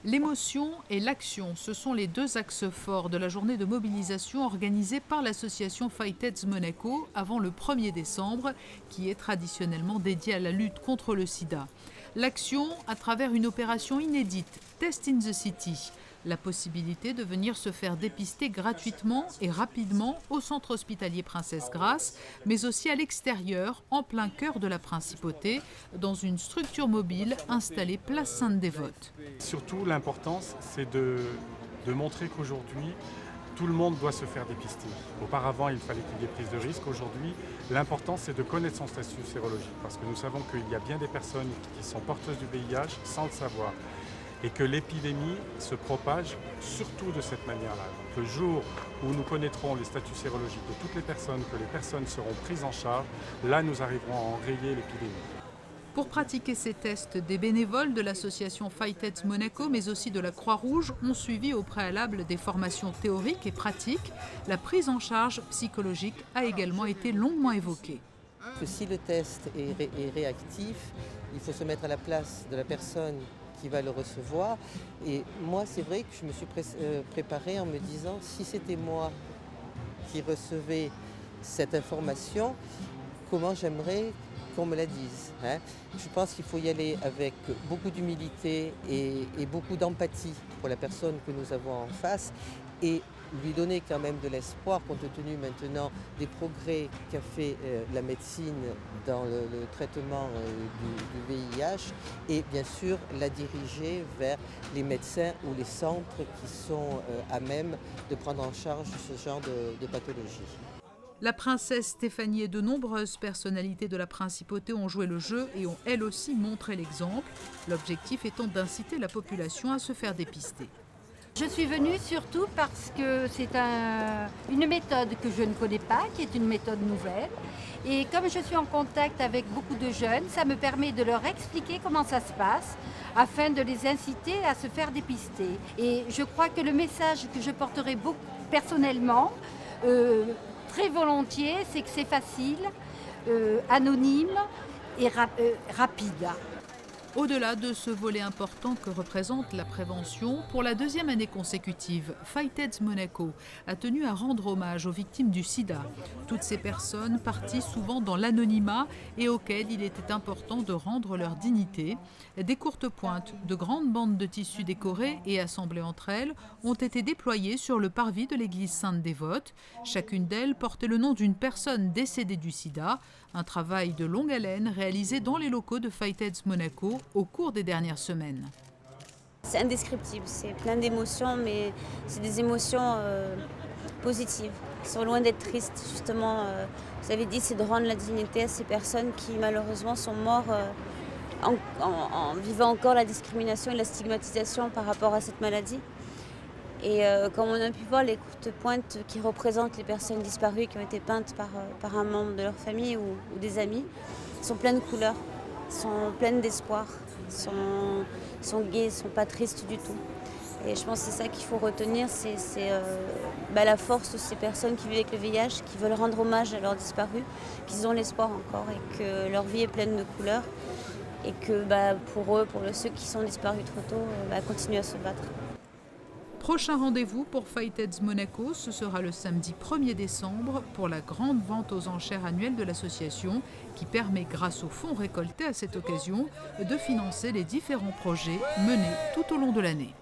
L'émotion et l'action, ce sont les deux axes forts de la journée de mobilisation organisée par l'association Fightheads Monaco avant le 1er décembre, qui est traditionnellement dédiée à la lutte contre le sida. L'action à travers une opération inédite, Test in the City, la possibilité de venir se faire dépister gratuitement et rapidement au centre hospitalier Princesse Grace, mais aussi à l'extérieur, en plein cœur de la principauté, dans une structure mobile installée place Sainte-Dévote. Surtout, l'importance, c'est de montrer qu'aujourd'hui, tout le monde doit se faire dépister. Auparavant, il fallait qu'il y ait prise de risque. Aujourd'hui, l'important, c'est de connaître son statut sérologique, parce que nous savons qu'il y a bien des personnes qui sont porteuses du VIH sans le savoir, et que l'épidémie se propage surtout de cette manière-là. Donc, le jour où nous connaîtrons les statuts sérologiques de toutes les personnes, que les personnes seront prises en charge, là, nous arriverons à enrayer l'épidémie. Pour pratiquer ces tests, des bénévoles de l'association Fightheads Monaco, mais aussi de la Croix-Rouge, ont suivi au préalable des formations théoriques et pratiques. La prise en charge psychologique a également été longuement évoquée. Si le test est réactif, il faut se mettre à la place de la personne qui va le recevoir. Et moi, c'est vrai que je me suis préparée en me disant, si c'était moi qui recevais cette information, comment j'aimerais qu'on me la dise. Je pense qu'il faut y aller avec beaucoup d'humilité et beaucoup d'empathie pour la personne que nous avons en face et lui donner quand même de l'espoir compte tenu maintenant des progrès qu'a fait la médecine dans le traitement du VIH et bien sûr la diriger vers les médecins ou les centres qui sont à même de prendre en charge ce genre de pathologie. La princesse Stéphanie et de nombreuses personnalités de la principauté ont joué le jeu et ont elles aussi montré l'exemple, l'objectif étant d'inciter la population à se faire dépister. Je suis venue surtout parce que c'est une méthode que je ne connais pas, qui est une méthode nouvelle. Et comme je suis en contact avec beaucoup de jeunes, ça me permet de leur expliquer comment ça se passe afin de les inciter à se faire dépister. Et je crois que le message que je porterai beaucoup personnellement, très volontiers, c'est que c'est facile, anonyme et rapide. Au-delà de ce volet important que représente la prévention, pour la deuxième année consécutive, Fightheads Monaco a tenu à rendre hommage aux victimes du sida. Toutes ces personnes parties souvent dans l'anonymat et auxquelles il était important de rendre leur dignité. Des courtes pointes, de grandes bandes de tissus décorées et assemblées entre elles ont été déployées sur le parvis de l'église Sainte-Dévote. Chacune d'elles portait le nom d'une personne décédée du sida, un travail de longue haleine réalisé dans les locaux de Fightheads Monaco au cours des dernières semaines. C'est indescriptible, c'est plein d'émotions, mais c'est des émotions positives, qui sont loin d'être tristes. Justement, vous avez dit, c'est de rendre la dignité à ces personnes qui malheureusement sont mortes en vivant encore la discrimination et la stigmatisation par rapport à cette maladie. Et comme on a pu voir, les courtes pointes qui représentent les personnes disparues qui ont été peintes par un membre de leur famille ou des amis sont pleines de couleurs, sont pleines d'espoir, sont gaies, sont pas tristes du tout. Et je pense que c'est ça qu'il faut retenir, c'est la force de ces personnes qui vivent avec le VIH, qui veulent rendre hommage à leurs disparus, qu'ils ont l'espoir encore et que leur vie est pleine de couleurs et que pour eux, pour ceux qui sont disparus trop tôt, continuent à se battre. Prochain rendez-vous pour Fightheads Monaco, ce sera le samedi 1er décembre pour la grande vente aux enchères annuelle de l'association qui permet, grâce aux fonds récoltés à cette occasion, de financer les différents projets menés tout au long de l'année.